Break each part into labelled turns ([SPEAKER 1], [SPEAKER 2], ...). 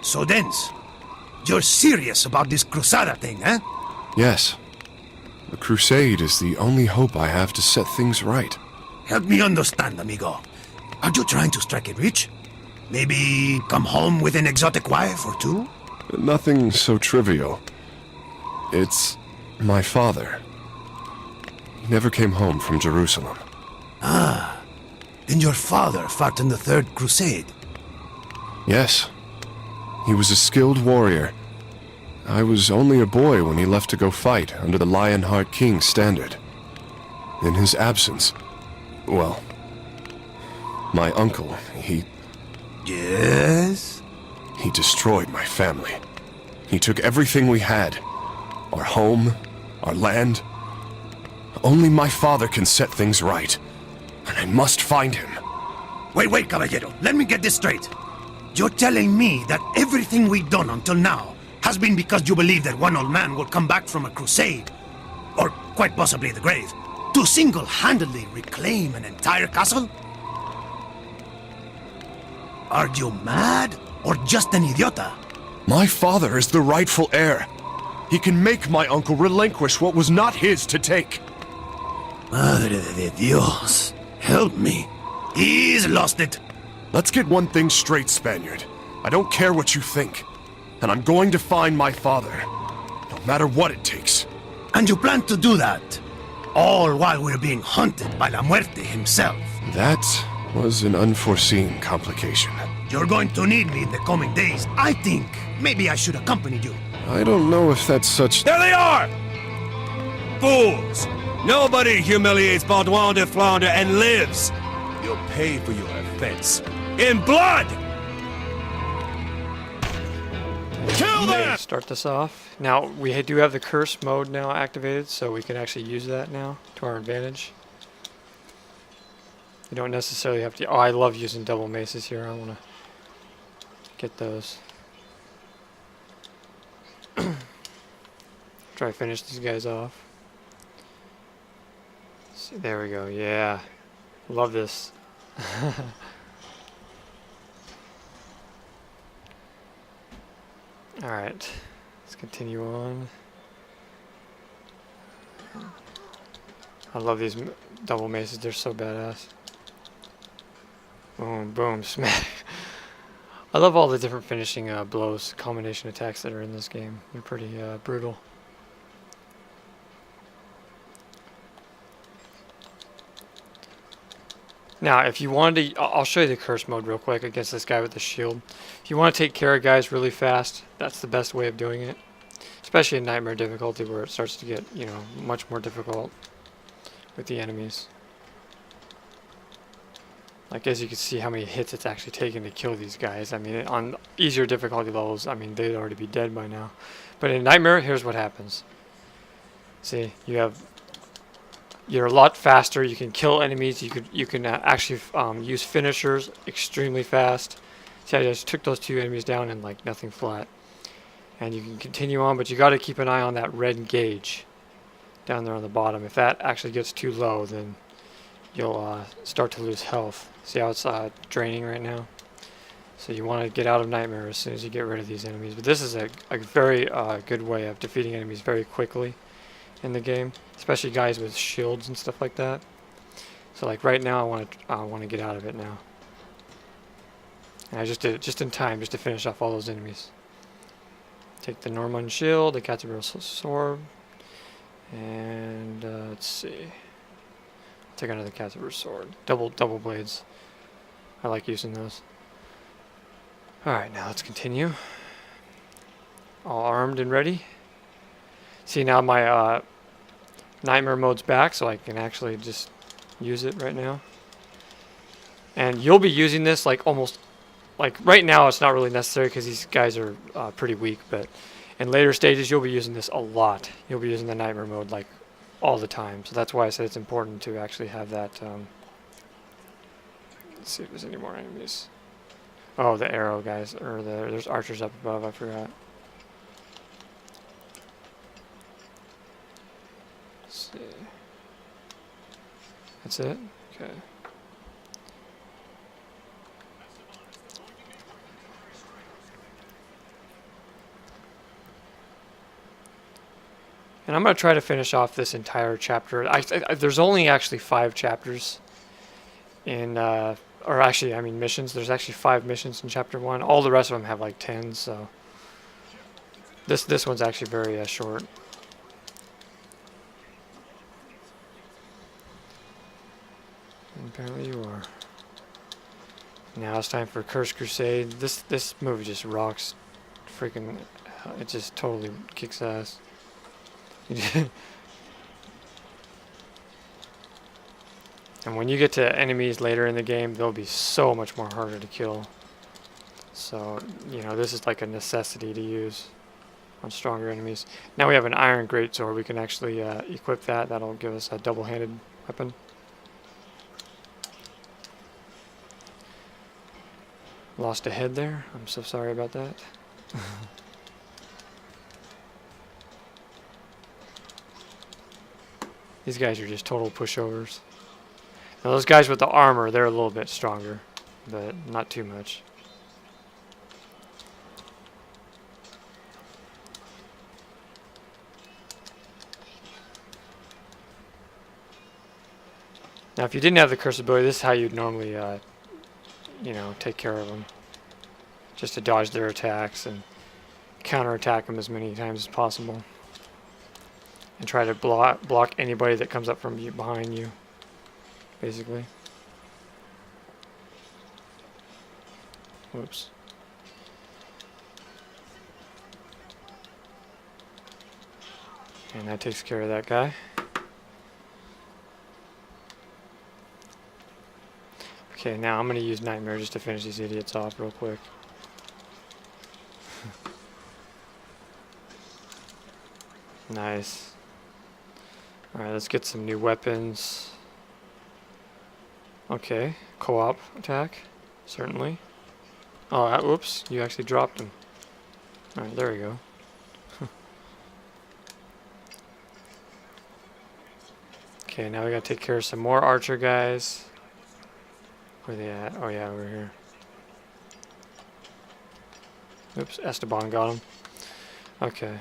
[SPEAKER 1] So dense. You're serious about this Crusade thing, eh?
[SPEAKER 2] Yes. The Crusade is the only hope I have to set things right.
[SPEAKER 1] Help me understand, amigo. Are you trying to strike it rich? Maybe come home with an exotic wife or two?
[SPEAKER 2] Nothing so trivial. It's my father. He never came home from Jerusalem.
[SPEAKER 1] Ah, then your father fought in the Third Crusade.
[SPEAKER 2] Yes. He was a skilled warrior. I was only a boy when he left to go fight under the Lionheart King's standard. In his absence, well, my uncle,
[SPEAKER 1] Yes?
[SPEAKER 2] he destroyed my family. He took everything we had. Our home, our land. Only my father can set things right. And I must find him.
[SPEAKER 1] Wait, caballero. Let me get this straight. You're telling me that everything we've done until now has been because you believe that one old man will come back from a crusade, or quite possibly the grave, to single-handedly reclaim an entire castle? Are you mad, or just an idiota?
[SPEAKER 2] My father is the rightful heir. He can make my uncle relinquish what was not his to take.
[SPEAKER 1] Madre de Dios, help me. He's lost it.
[SPEAKER 2] Let's get one thing straight, Spaniard. I don't care what you think. And I'm going to find my father, no matter what it takes.
[SPEAKER 1] And you plan to do that, all while we're being hunted by La Muerte himself.
[SPEAKER 2] That was an unforeseen complication.
[SPEAKER 1] You're going to need me in the coming days. I think maybe I should accompany you.
[SPEAKER 2] I don't know if that's such...
[SPEAKER 3] There they are! Fools! Nobody humiliates Baudouin de Flandre and lives. You'll pay for your offense. In blood! Kill them!
[SPEAKER 4] Start this off. Now, we do have the curse mode now activated, so we can actually use that now to our advantage. You don't necessarily have to... Oh, I love using double maces here. I want to get those. Try to finish these guys off. See, there we go. Yeah. Love this. Alright. Let's continue on. I love these double maces. They're so badass. Boom, boom, smack. I love all the different finishing blows, combination attacks that are in this game. They're pretty brutal. Now, if you wanted to, I'll show you the curse mode real quick against this guy with the shield. If you want to take care of guys really fast, that's the best way of doing it. Especially in Nightmare difficulty where it starts to get, you know, much more difficult with the enemies. Like, as you can see how many hits it's actually taken to kill these guys. I mean, on easier difficulty levels, I mean, they'd already be dead by now. But in Nightmare, here's what happens. See, you're a lot faster. You can kill enemies. You can actually use finishers extremely fast. See, I just took those two enemies down in like nothing flat. And you can continue on, but you got to keep an eye on that red gauge down there on the bottom. If that actually gets too low, then you'll start to lose health. See how it's draining right now? So you want to get out of Nightmare as soon as you get rid of these enemies. But this is a very good way of defeating enemies very quickly in the game, especially guys with shields and stuff like that. So like right now, I want to get out of it now. And I just did it just in time, just to finish off all those enemies. Take the Norman shield, the Catabral sword, and let's see. Take another Catabral sword, double blades. I like using those. All right, now let's continue. All armed and ready. See, now my Nightmare mode's back, so I can actually just use it right now. And you'll be using this like almost, like right now it's not really necessary because these guys are pretty weak, but in later stages you'll be using this a lot. You'll be using the Nightmare mode like all the time. So that's why I said it's important to actually have that. Let's see if there's any more enemies. Oh, the arrow guys, or there's archers up above, I forgot. Let's see. That's it? Okay. And I'm going to try to finish off this entire chapter. There's only actually 5 chapters in, or actually, I mean missions. There's actually 5 missions in chapter 1. All the rest of them have like 10, so this one's actually very short. And apparently you are. Now it's time for Cursed Crusade. This movie just rocks. Freaking, it just totally kicks ass. And when you get to enemies later in the game, they'll be so much more harder to kill. So, you know, this is like a necessity to use on stronger enemies. Now we have an iron greatsword. We can actually equip that. That'll give us a double-handed weapon. Lost a head there. I'm so sorry about that. These guys are just total pushovers. Now those guys with the armor, they're a little bit stronger, but not too much. Now if you didn't have the curse ability, this is how you'd normally, you know, take care of them. Just to dodge their attacks and counterattack them as many times as possible. And try to block anybody that comes up from behind you, basically. Whoops. And that takes care of that guy. Okay, now I'm going to use Nightmare just to finish these idiots off real quick. Nice. Alright, let's get some new weapons. Okay, co-op attack, certainly. Oh, whoops, you actually dropped him. Alright, there we go. Okay, now we gotta take care of some more archer guys. Where are they at? Oh yeah, over here. Oops, Esteban got him. Okay.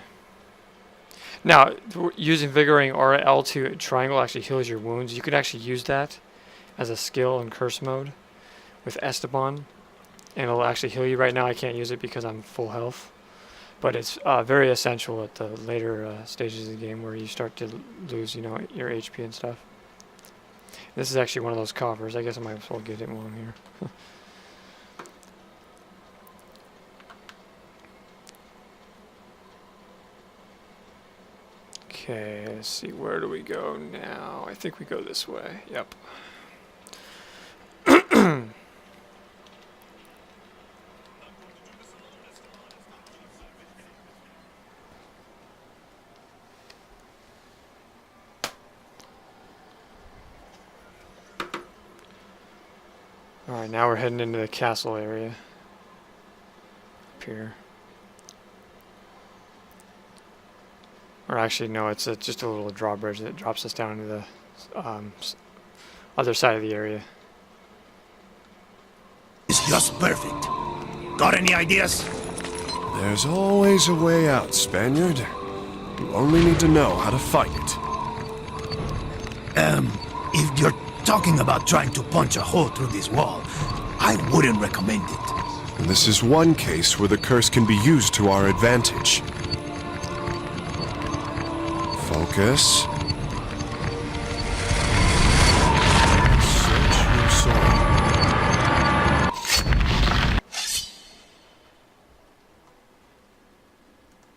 [SPEAKER 4] Now, using Vigoring or L2 triangle actually heals your wounds. You could actually use that as a skill in curse mode with Esteban, and it'll actually heal you. Right now I can't use it because I'm full health, but it's very essential at the later stages of the game where you start to lose, you know, your HP and stuff. This is actually one of those coffers. I guess I might as well get it while I'm here. Okay, let's see, where do we go now? I think we go this way. Yep. Alright, now we're heading into the castle area. Up here. Or actually, no, it's just a little drawbridge that drops us down to the other side of the area.
[SPEAKER 1] It's just perfect. Got any ideas?
[SPEAKER 2] There's always a way out, Spaniard. You only need to know how to fight it.
[SPEAKER 1] If you're talking about trying to punch a hole through this wall, I wouldn't recommend it.
[SPEAKER 2] And this is one case where the curse can be used to our advantage. Focus. Search your soul.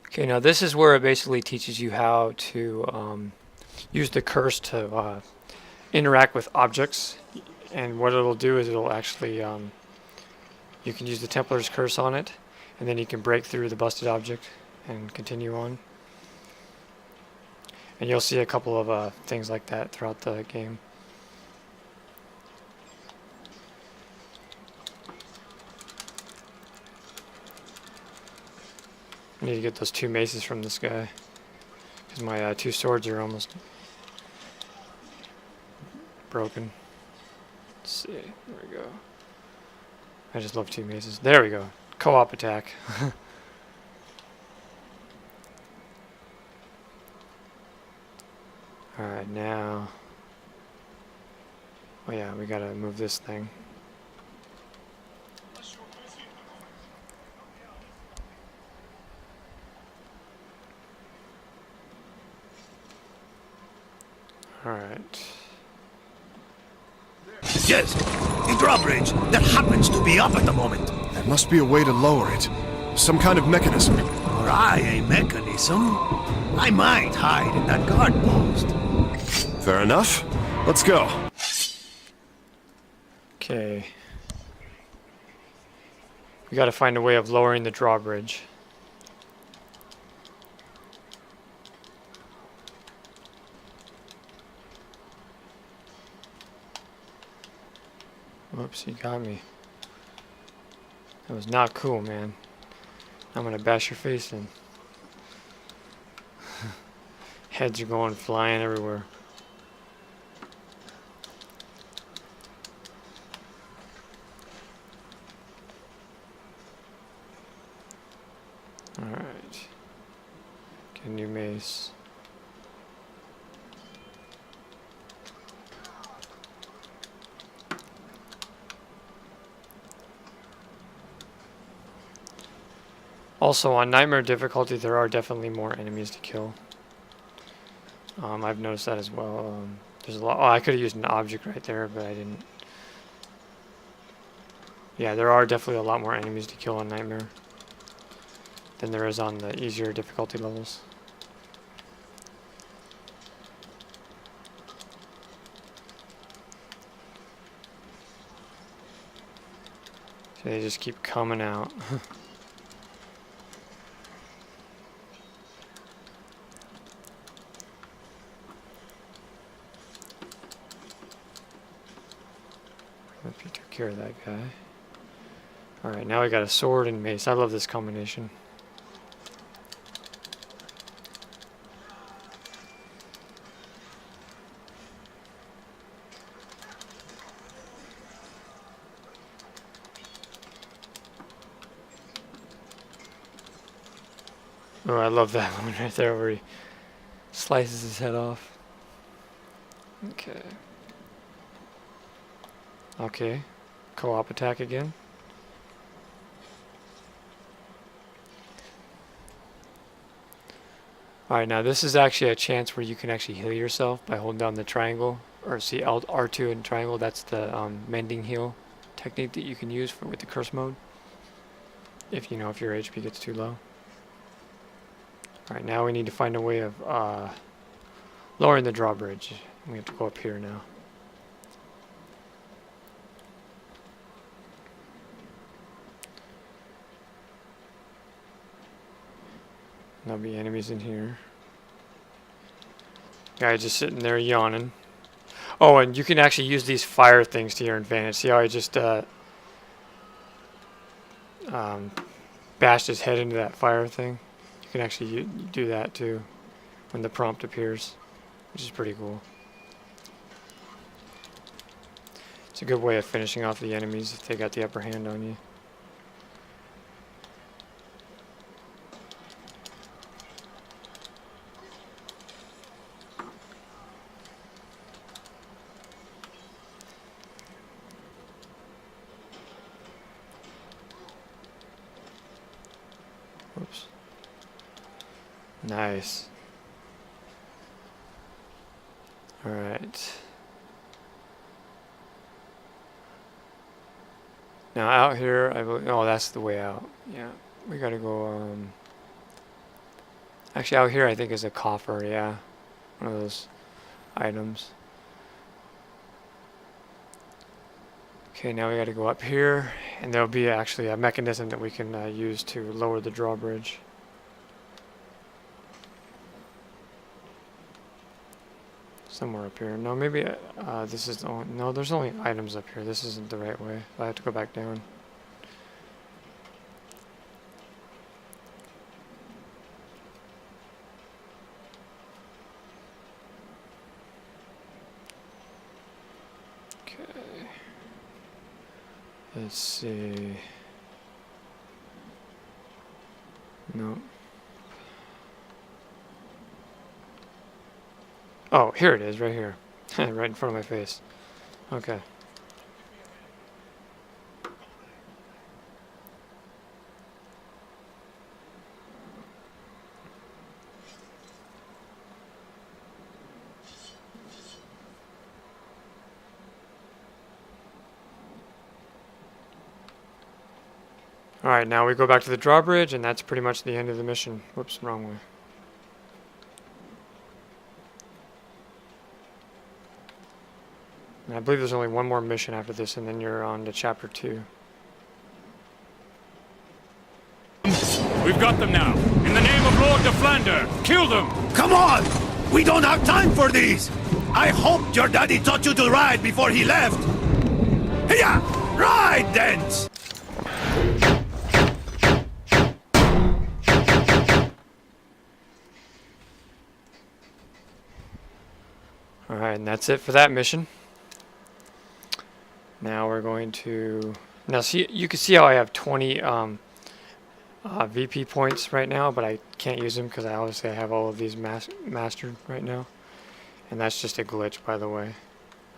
[SPEAKER 4] Okay, now this is where it basically teaches you how to use the curse to interact with objects. And what it'll do is it'll actually, you can use the Templar's curse on it, and then you can break through the busted object and continue on. And you'll see a couple of things like that throughout the game. I need to get those 2 maces from this guy, because my 2 swords are almost broken. Let's see, there we go. I just love 2 maces. There we go. Co-op attack. Alright, now... Oh yeah, we gotta move this thing. Alright.
[SPEAKER 1] Yes, the drawbridge that happens to be up at the moment.
[SPEAKER 2] There must be a way to lower it. Some kind of mechanism.
[SPEAKER 1] Try a mechanism. I might hide in that guard post.
[SPEAKER 2] Fair enough. Let's go.
[SPEAKER 4] Okay. We gotta find a way of lowering the drawbridge. Whoops, you got me. That was not cool, man. I'm gonna bash your face in. Heads are going flying everywhere. Alright. Get a new mace. Also, on Nightmare difficulty, there are definitely more enemies to kill. I've noticed that as well. There's a lot. Oh, I could have used an object right there, but I didn't. Yeah, there are definitely a lot more enemies to kill on Nightmare than there is on the easier difficulty levels. So they just keep coming out. Hope you took care of that guy. Alright, now we got a sword and mace. I love this combination. Oh, I love that one right there where he slices his head off. Okay. Okay. Co-op attack again. Alright, now this is actually a chance where you can actually heal yourself by holding down the triangle. Or see R2 and triangle, that's the mending heal technique that you can use with the curse mode. If you know, if your HP gets too low. Alright, now we need to find a way of lowering the drawbridge. We have to go up here now. There'll be enemies in here. Guy just sitting there yawning. Oh, and you can actually use these fire things to your advantage. See how I just bashed his head into that fire thing? You can actually do that too when the prompt appears, which is pretty cool. It's a good way of finishing off the enemies if they got the upper hand on you. Oops. Nice. Alright. Now out here, I believe, oh, that's the way out. Yeah, we gotta go, actually out here I think is a coffer, yeah. One of those items. Okay, now we gotta go up here, and there'll be actually a mechanism that we can use to lower the drawbridge. Somewhere up here. No, maybe this is no, there's only items up here. This isn't the right way. I have to go back down. Okay. Let's see. Nope. Oh, here it is, right here. Right in front of my face. Okay. Alright, now we go back to the drawbridge, and that's pretty much the end of the mission. Whoops, wrong way. And I believe there's only one more mission after this, and then you're on to chapter 2.
[SPEAKER 3] We've got them now. In the name of Lord de Flandre, kill them!
[SPEAKER 1] Come on! We don't have time for these! I hoped your daddy taught you to ride before he left! Hiya! Ride, then!
[SPEAKER 4] Alright, and that's it for that mission. Now we're going to... Now see, you can see how I have 20 VP points right now, but I can't use them because I obviously have all of these mastered right now. And that's just a glitch, by the way.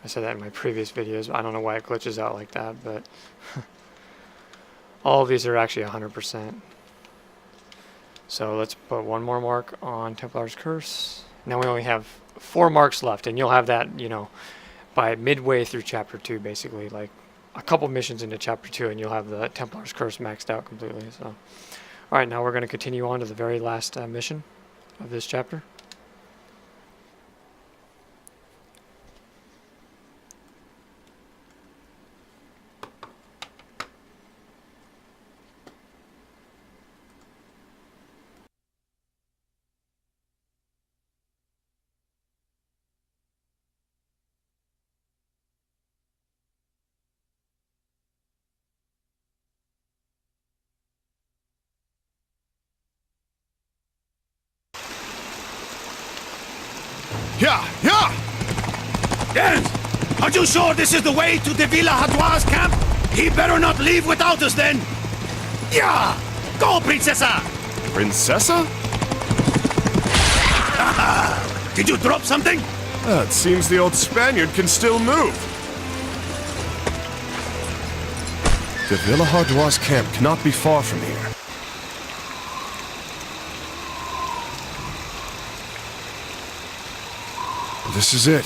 [SPEAKER 4] I said that in my previous videos. I don't know why it glitches out like that, but... all of these are actually 100%. So let's put one more mark on Templar's Curse. Now we only have 4 marks left, and you'll have that, you know, by midway through chapter 2, basically, like a couple missions into chapter 2, and you'll have the Templar's Curse maxed out completely. So, all right, now we're going to continue on to the very last mission of this chapter.
[SPEAKER 2] Yeah, yeah!
[SPEAKER 1] Dance! Are you sure this is the way to the Villa Hadouas camp? He better not leave without us then! Yeah! Go, Princessa!
[SPEAKER 2] Princessa?
[SPEAKER 1] Did you drop something?
[SPEAKER 2] It seems the old Spaniard can still move. The Villa Hadouas camp cannot be far from here. This is it.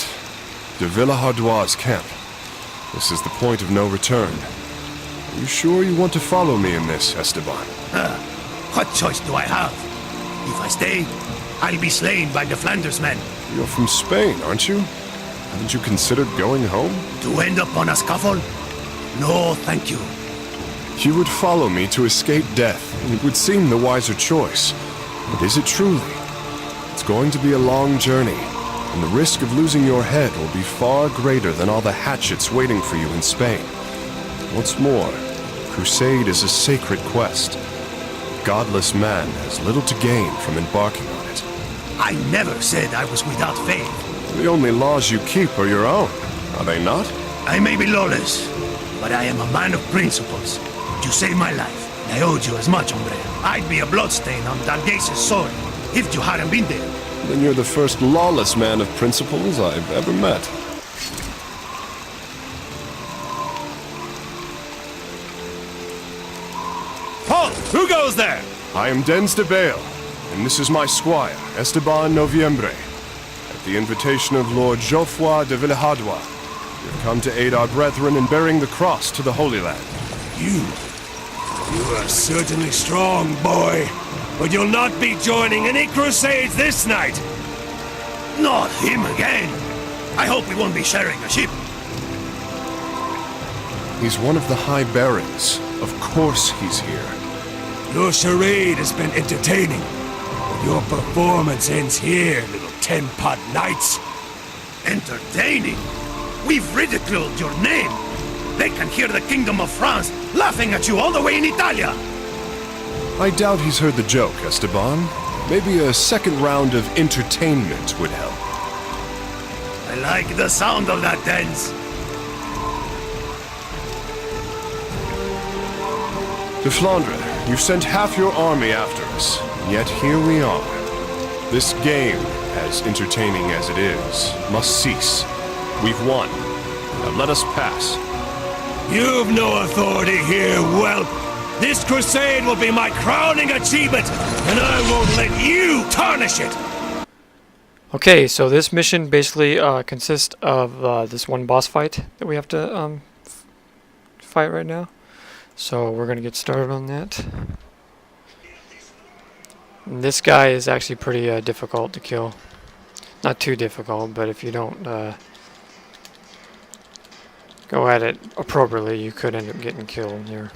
[SPEAKER 2] The Villa Hadouas camp. This is the point of no return. Are you sure you want to follow me in this, Esteban?
[SPEAKER 1] What choice do I have? If I stay, I'll be slain by the Flanders men.
[SPEAKER 2] You're from Spain, aren't you? Haven't you considered going home?
[SPEAKER 1] To end up on a scaffold? No, thank you.
[SPEAKER 2] You would follow me to escape death, and it would seem the wiser choice. But is it truly? It's going to be a long journey, and the risk of losing your head will be far greater than all the hatchets waiting for you in Spain. What's more, Crusade is a sacred quest. A godless man has little to gain from embarking on it.
[SPEAKER 1] I never said I was without faith.
[SPEAKER 2] The only laws you keep are your own, are they not?
[SPEAKER 1] I may be lawless, but I am a man of principles. You saved my life. I owed you as much, hombre. I'd be a bloodstain on Dalgase's sword if you hadn't been there.
[SPEAKER 2] Then you're the first lawless man of principles I've ever met.
[SPEAKER 3] Halt! Who goes there?
[SPEAKER 2] I am Dens de Bale, and this is my squire, Esteban Noviembre. At the invitation of Lord Geoffroy de Villehardouas, we have come to aid our brethren in bearing the cross to the Holy Land.
[SPEAKER 3] You are certainly strong, boy. But you'll not be joining any crusades this night.
[SPEAKER 1] Not him again. I hope we won't be sharing a ship.
[SPEAKER 2] He's one of the High Barons. Of course he's here.
[SPEAKER 3] Your charade has been entertaining. But your performance ends here, little ten-pot knights.
[SPEAKER 1] Entertaining? We've ridiculed your name. They can hear the Kingdom of France laughing at you all the way in Italia.
[SPEAKER 2] I doubt he's heard the joke, Esteban. Maybe a second round of entertainment would help.
[SPEAKER 1] I like the sound of that, Dens.
[SPEAKER 2] De Flandre, you've sent half your army after us, and yet here we are. This game, as entertaining as it is, must cease. We've won. Now let us pass.
[SPEAKER 3] You've no authority here, whelp. This crusade will be my crowning achievement, and I won't let you tarnish it.
[SPEAKER 4] Okay, so this mission basically consists of this one boss fight that we have to fight right now. So we're gonna get started on that. And this guy is actually pretty difficult to kill. Not too difficult, but if you don't go at it appropriately, you could end up getting killed here.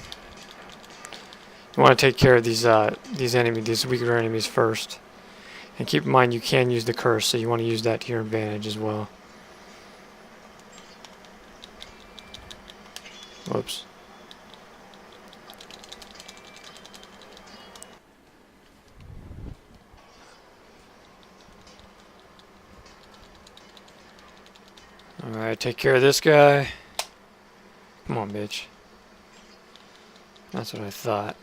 [SPEAKER 4] You want to take care of these enemies, these weaker enemies first. And keep in mind you can use the curse, so you want to use that to your advantage as well. Whoops. Alright, take care of this guy. Come on, bitch. That's what I thought.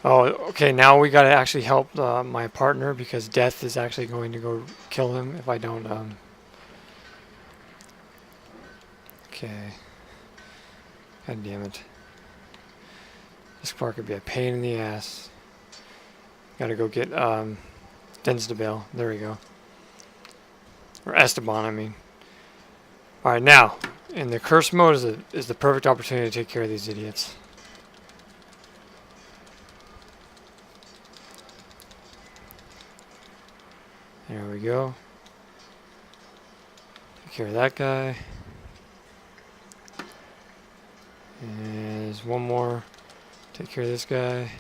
[SPEAKER 4] Oh, okay, now we gotta actually help my partner, because Death is actually going to go kill him if I don't, Okay. God damn it. This part could be a pain in the ass. Gotta go get, Denzdabel. There we go. Or Esteban, I mean. Alright, now, in the curse mode is the perfect opportunity to take care of these idiots. There we go. Take care of that guy. And there's one more. Take care of this guy.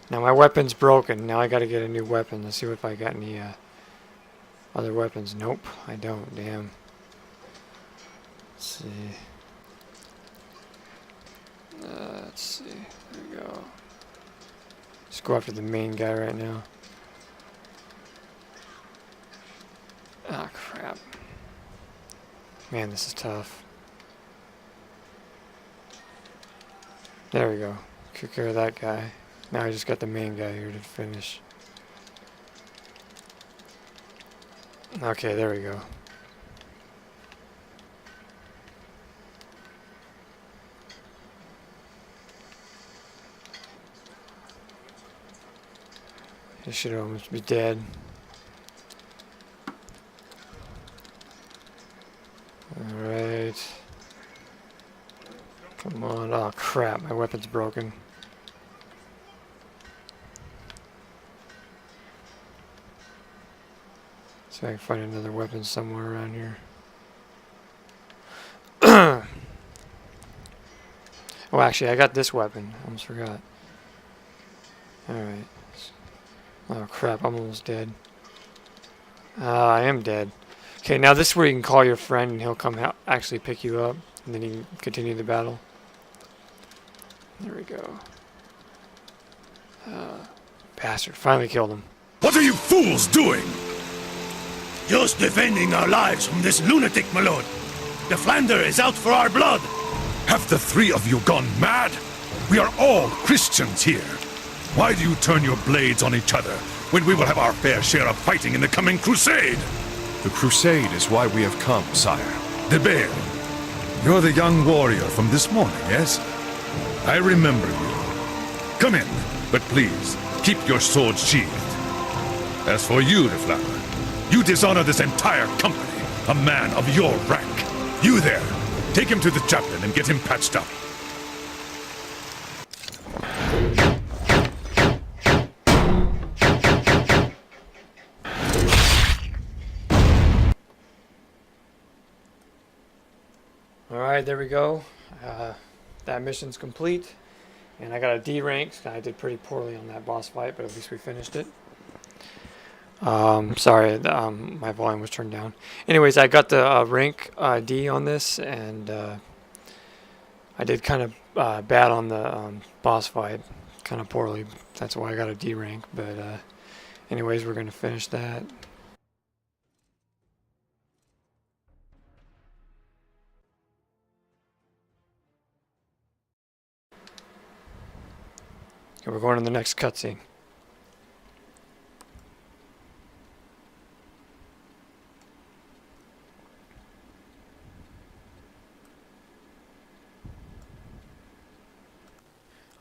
[SPEAKER 4] Now my weapon's broken. Now I gotta get a new weapon. Let's see if I got any other weapons. Nope, I don't. Damn. Let's see. Let's see. There we go. Let's go after the main guy right now. Ah, crap. Man, this is tough. There we go. Took care of that guy. Now I just got the main guy here to finish. Okay, there we go. He should almost be dead. Alright. Come on. Oh crap, my weapon's broken. So I can find another weapon somewhere around here. Oh, actually, I got this weapon. I almost forgot. Alright. Oh crap, I'm almost dead. I am dead. Okay, now this is where you can call your friend and he'll come out, actually pick you up, and then you can continue the battle. There we go. Bastard, finally killed him.
[SPEAKER 1] What are you fools doing? Just defending our lives from this lunatic, my lord. The Flander is out for our blood.
[SPEAKER 5] Have the three of you gone mad? We are all Christians here. Why do you turn your blades on each other when we will have our fair share of fighting in the coming crusade?
[SPEAKER 2] The crusade is why we have come, sire.
[SPEAKER 5] De Bail, you're the young warrior from this morning, yes? I remember you. Come in, but please, keep your sword sheathed. As for you, De Flander, you dishonor this entire company, a man of your rank. You there, take him to the chaplain and get him patched up.
[SPEAKER 4] Alright, there we go. That mission's complete. And I got a D rank. I did pretty poorly on that boss fight, but at least we finished it. Sorry, my volume was turned down. Anyways, I got the rank D on this, and I did kind of bad on the boss fight. Kind of poorly. That's why I got a D rank. But anyways, we're going to finish that. Okay, we're going to the next cutscene.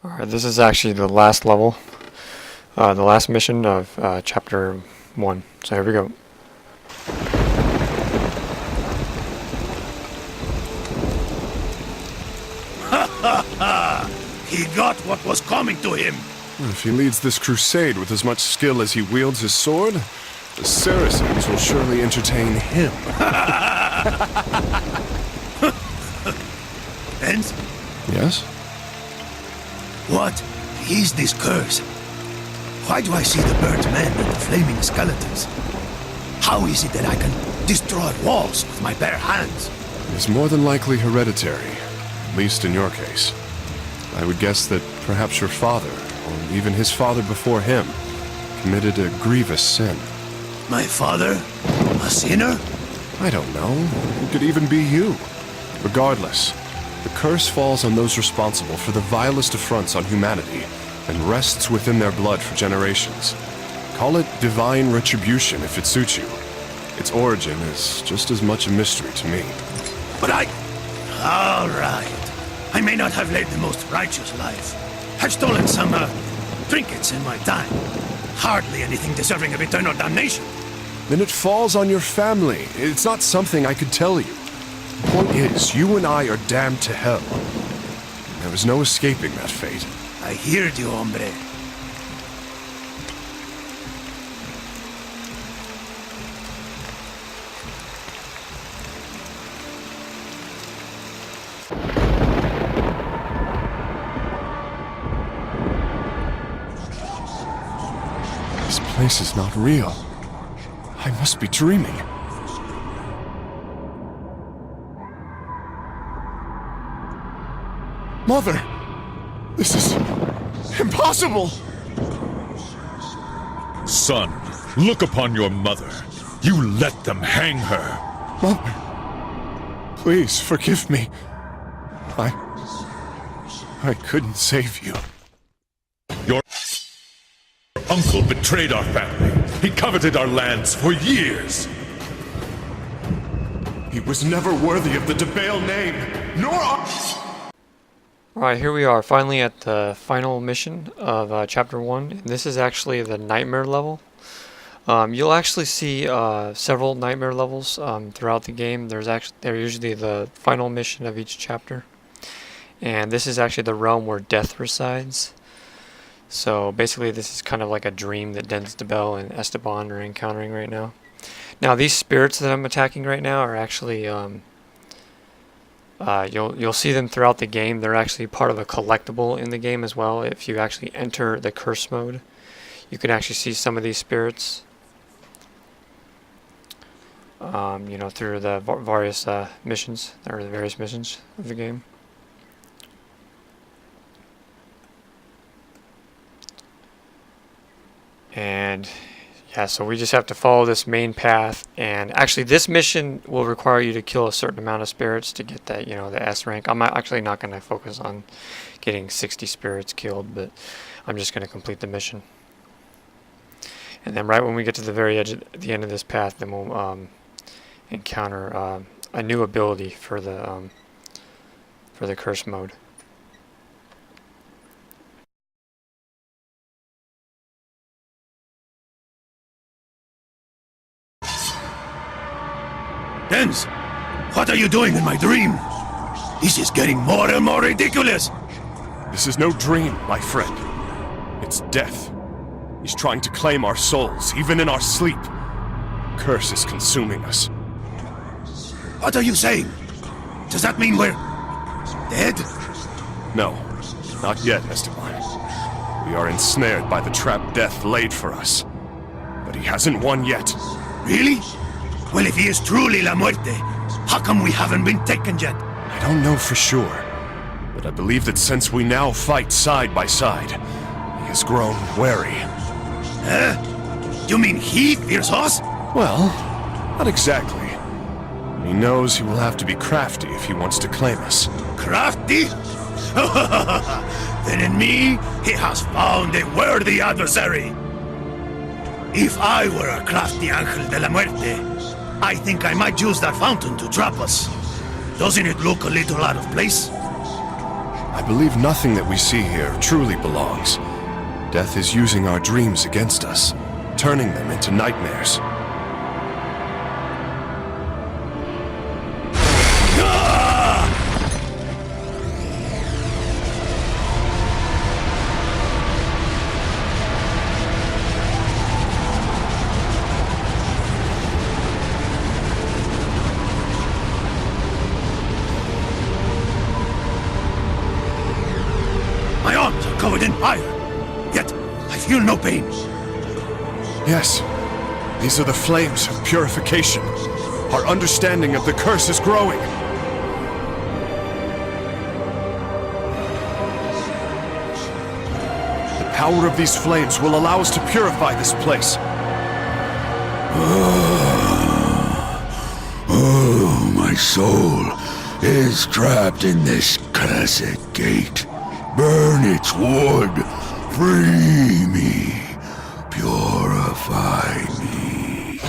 [SPEAKER 4] Alright, this is actually the last level, the last mission of Chapter 1. So here we go.
[SPEAKER 1] He got what was coming to him.
[SPEAKER 2] If he leads this crusade with as much skill as he wields his sword, the Saracens will surely entertain him.
[SPEAKER 1] And
[SPEAKER 2] Yes?
[SPEAKER 1] what is this curse? Why do I see the burnt men and the flaming skeletons? How is it that I can destroy walls with my bare hands?
[SPEAKER 2] It is more than likely hereditary, at least in your case. I would guess that perhaps your father, or even his father before him, committed a grievous sin.
[SPEAKER 1] My father? A sinner?
[SPEAKER 2] I don't know. It could even be you. Regardless, the curse falls on those responsible for the vilest affronts on humanity and rests within their blood for generations. Call it divine retribution if it suits you. Its origin is just as much a mystery to me.
[SPEAKER 1] But all right. I may not have led the most righteous life. I've stolen some, trinkets in my time. Hardly anything deserving of eternal damnation.
[SPEAKER 2] Then it falls on your family. It's not something I could tell you. The point is, you and I are damned to hell. There is no escaping that fate.
[SPEAKER 1] I heard you, hombre.
[SPEAKER 2] This place is not real. I must be dreaming. Mother! This is impossible!
[SPEAKER 5] Son, look upon your mother. You let them hang her.
[SPEAKER 2] Mother, please forgive me. I couldn't save you.
[SPEAKER 5] Your uncle betrayed our family. He coveted our lands for years.
[SPEAKER 2] He was never worthy of the Debail name, nor
[SPEAKER 4] Alright, here we are, finally at the final mission of Chapter 1. This is actually the Nightmare level. You'll actually see several Nightmare levels throughout the game. They're usually the final mission of each chapter. And this is actually the realm where death resides. So basically this is kind of like a dream that Denz DeBell and Esteban are encountering right now. Now these spirits that I'm attacking right now are actually... you'll see them throughout the game. They're actually part of a collectible in the game as well. If you actually enter the curse mode, you can actually see some of these spirits. You know, through the various missions, or the various missions of the game. And yeah, so we just have to follow this main path, and actually this mission will require you to kill a certain amount of spirits to get that, you know, the S rank. I'm actually not going to focus on getting 60 spirits killed, but I'm just going to complete the mission. And then right when we get to the very edge, at the end of this path, then we'll encounter a new ability for the curse mode.
[SPEAKER 1] Denz, what are you doing in my dream? This is getting more and more ridiculous.
[SPEAKER 2] This is no dream, my friend. It's death. He's trying to claim our souls, even in our sleep. Curse is consuming us.
[SPEAKER 1] What are you saying? Does that mean we're dead?
[SPEAKER 2] No, not yet, Esteban. We are ensnared by the trap death laid for us. But he hasn't won yet.
[SPEAKER 1] Really? Well, if he is truly La Muerte, how come we haven't been taken yet?
[SPEAKER 2] I don't know for sure, but I believe that since we now fight side by side, he has grown wary.
[SPEAKER 1] You mean he fears us?
[SPEAKER 2] Well, not exactly. He knows he will have to be crafty if he wants to claim us.
[SPEAKER 1] Crafty? Then in me, he has found a worthy adversary. If I were a crafty Ángel de la Muerte, I think I might use that fountain to trap us. Doesn't it look a little out of place?
[SPEAKER 2] I believe nothing that we see here truly belongs. Death is using our dreams against us, turning them into nightmares.
[SPEAKER 1] My arms are covered in fire, yet I feel no pain.
[SPEAKER 2] Yes, these are the flames of purification. Our understanding of the curse is growing. The power of these flames will allow us to purify this place.
[SPEAKER 6] Oh, my soul is trapped in this cursed gate. Burn its wood. Free me. Purify me.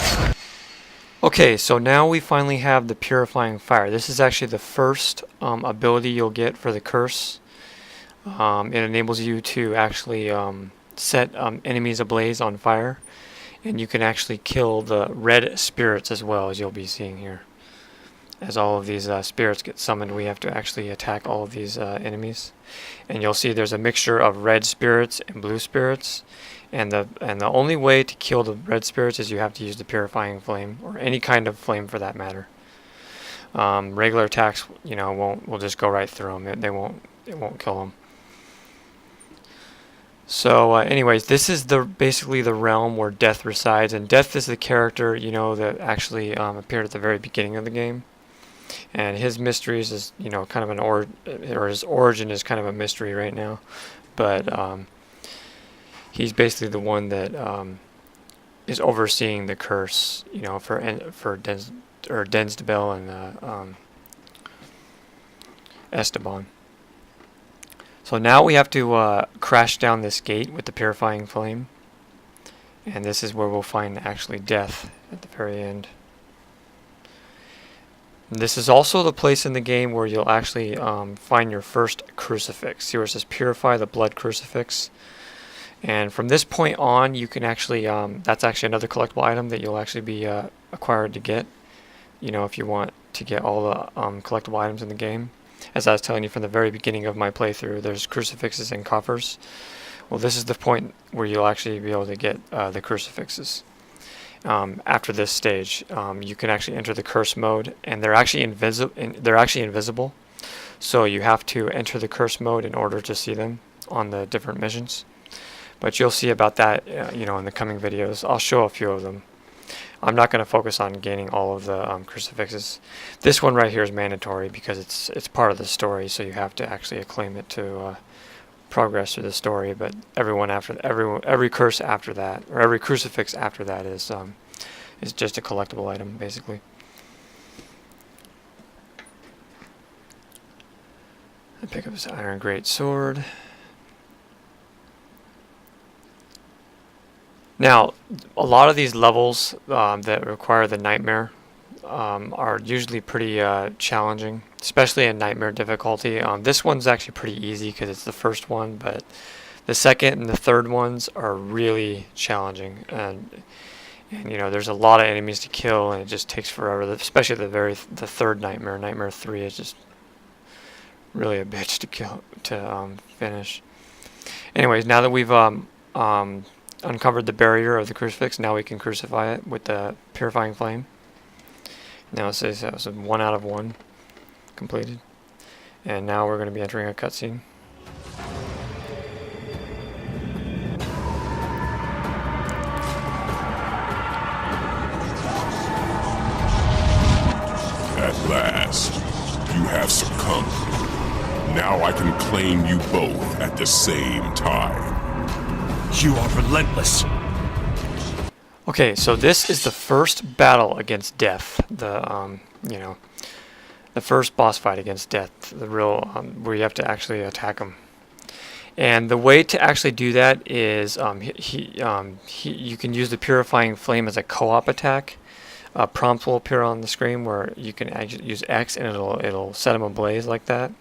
[SPEAKER 4] Okay, so now we finally have the Purifying Fire. This is actually the first ability you'll get for the curse. It enables you to actually set enemies ablaze on fire. And you can actually kill the red spirits as well, as you'll be seeing here. As all of these spirits get summoned, we have to actually attack all of these enemies. And you'll see there's a mixture of red spirits and blue spirits. And the only way to kill the red spirits is you have to use the Purifying Flame, or any kind of flame for that matter. Regular attacks, will just go right through them. It won't kill them. So, anyways, this is basically the realm where Death resides, and Death is the character, that actually appeared at the very beginning of the game. And his mysteries is, kind of or his origin is kind of a mystery right now. But he's basically the one that is overseeing the curse, for Densdebel and Esteban. So now we have to crash down this gate with the Purifying Flame. And this is where we'll find actually Death at the very end. And this is also the place in the game where you'll actually find your first crucifix. See where it says Purify the Blood Crucifix. And from this point on, you can actually, that's actually another collectible item that you'll actually be acquired to get. If you want to get all the collectible items in the game. As I was telling you from the very beginning of my playthrough, there's crucifixes and coffers. Well, this is the point where you'll actually be able to get the crucifixes. After this stage, you can actually enter the curse mode, and they're actually invisible. So you have to enter the curse mode in order to see them on the different missions. But you'll see about that, in the coming videos. I'll show a few of them. I'm not going to focus on gaining all of the crucifixes. This one right here is mandatory because it's part of the story, so you have to actually acclaim it to progress through the story. But every curse after that, or every crucifix after that, is just a collectible item, basically. I pick up this iron great sword. Now, a lot of these levels that require the nightmare are usually pretty challenging, especially in nightmare difficulty. This one's actually pretty easy because it's the first one, but the second and the third ones are really challenging. And there's a lot of enemies to kill, and it just takes forever. Especially the third nightmare, Nightmare 3, is just really a bitch to finish. Anyways, now that we've uncovered the barrier of the crucifix, now we can crucify it with the Purifying Flame. Now it says that was a 1 out of 1 completed. And now we're going to be entering a cutscene.
[SPEAKER 7] At last, you have succumbed. Now I can claim you both at the same time.
[SPEAKER 1] You are relentless.
[SPEAKER 4] Okay, so this is the first battle against Death, the you know, the first boss fight against Death, the real where you have to actually attack him. And the way to actually do that is you can use the Purifying Flame as a co-op attack. A prompt will appear on the screen where you can use X and it'll set him ablaze like that,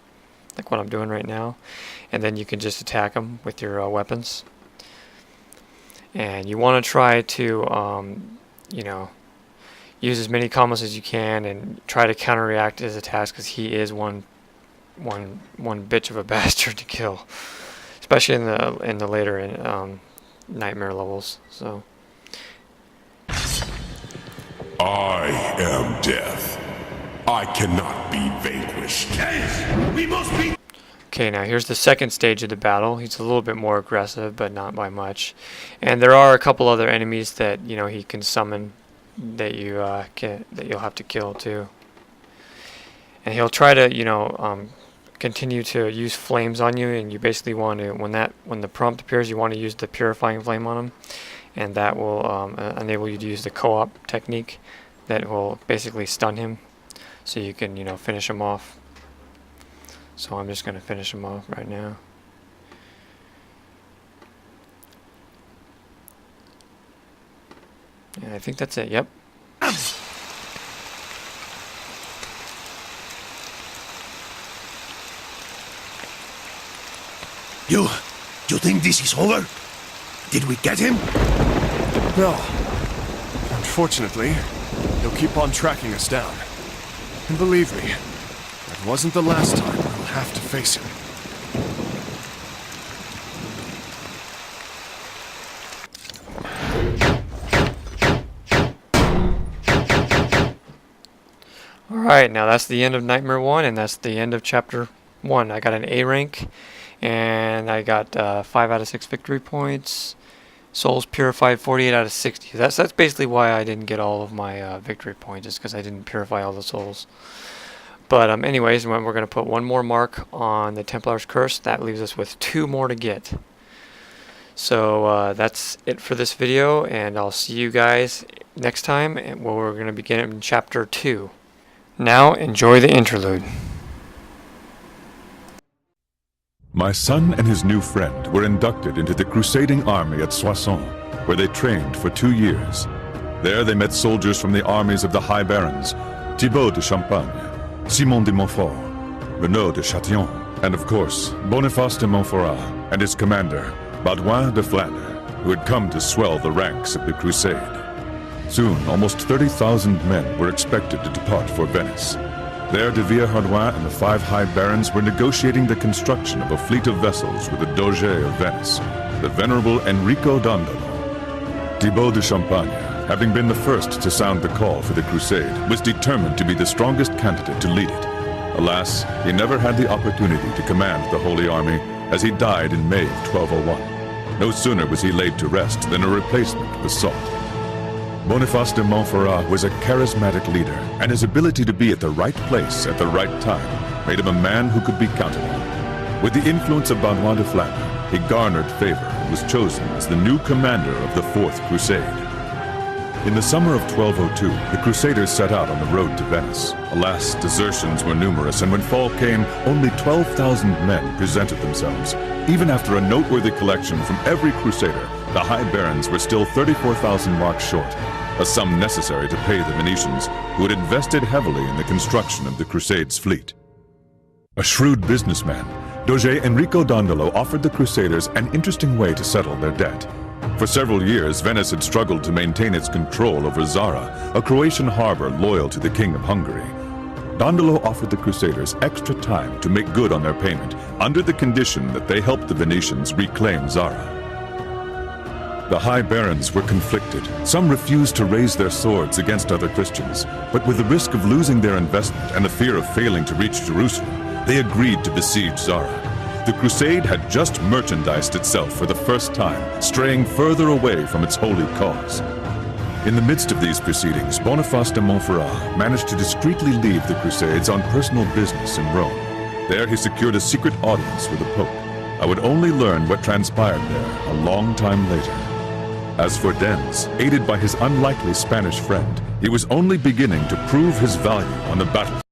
[SPEAKER 4] like what I'm doing right now. And then you can just attack him with your weapons. And you want to try to, you know, use as many combos as you can and try to counteract his attacks, because he is one bitch of a bastard to kill, especially in the later nightmare levels. So
[SPEAKER 7] I am Death. I cannot be vanquished.
[SPEAKER 1] Yes, we must be.
[SPEAKER 4] okay, now here's the second stage of the battle. He's a little bit more aggressive, but not by much. And there are a couple other enemies that, you know, he can summon that you'll have to kill too. And he'll try to, you know, continue to use flames on you, and you basically want to, when the prompt appears, you want to use the Purifying Flame on him, and that will enable you to use the co-op technique that will basically stun him, so you can, you know, finish him off. So I'm just going to finish him off right now. And I think that's it. Yep.
[SPEAKER 1] You think this is over? Did we get him?
[SPEAKER 2] No. Unfortunately, he'll keep on tracking us down. And believe me, that wasn't the last time we'll have to face him.
[SPEAKER 4] Alright, now that's the end of Nightmare 1, and that's the end of Chapter 1. I got an A rank, and I got 5 out of 6 victory points. Souls purified 48 out of 60. That's basically why I didn't get all of my victory points, is because I didn't purify all the souls. But anyways, we're going to put one more mark on the Templar's Curse. That leaves us with 2 more to get. So that's it for this video, and I'll see you guys next time, where we're going to begin in Chapter 2. Now, enjoy the interlude.
[SPEAKER 5] My son and his new friend were inducted into the crusading army at Soissons, where they trained for 2 years. There they met soldiers from the armies of the High Barons, Thibaut de Champagne, Simon de Montfort, Renaud de Chatillon, and of course, Boniface de Montferrat and his commander, Baudouin de Flandre, who had come to swell the ranks of the Crusade. Soon, almost 30,000 men were expected to depart for Venice. There, de Villehardouin and the 5 High Barons were negotiating the construction of a fleet of vessels with the Doge of Venice, the venerable Enrico Dandolo. Thibaut de Champagne, having been the first to sound the call for the Crusade, was determined to be the strongest candidate to lead it. Alas, he never had the opportunity to command the Holy Army, as he died in May of 1201. No sooner was he laid to rest than a replacement was sought. Boniface de Montferrat was a charismatic leader, and his ability to be at the right place at the right time made him a man who could be counted on. With the influence of Baudouin de Flandre, he garnered favor and was chosen as the new commander of the Fourth Crusade. In the summer of 1202, the Crusaders set out on the road to Venice. Alas, desertions were numerous, and when fall came, only 12,000 men presented themselves. Even after a noteworthy collection from every Crusader, the High Barons were still 34,000 marks short, a sum necessary to pay the Venetians, who had invested heavily in the construction of the Crusade's fleet. A shrewd businessman, Doge Enrico Dandolo offered the Crusaders an interesting way to settle their debt. For several years, Venice had struggled to maintain its control over Zara, a Croatian harbor loyal to the King of Hungary. Dandolo offered the Crusaders extra time to make good on their payment, under the condition that they helped the Venetians reclaim Zara. The High Barons were conflicted. Some refused to raise their swords against other Christians, but with the risk of losing their investment and the fear of failing to reach Jerusalem, they agreed to besiege Zara. The Crusade had just merchandised itself for the first time, straying further away from its holy cause. In the midst of these proceedings, Boniface de Montferrat managed to discreetly leave the Crusades on personal business in Rome. There he secured a secret audience with the Pope. I would only learn what transpired there a long time later. As for Denz, aided by his unlikely Spanish friend, he was only beginning to prove his value on the battlefield.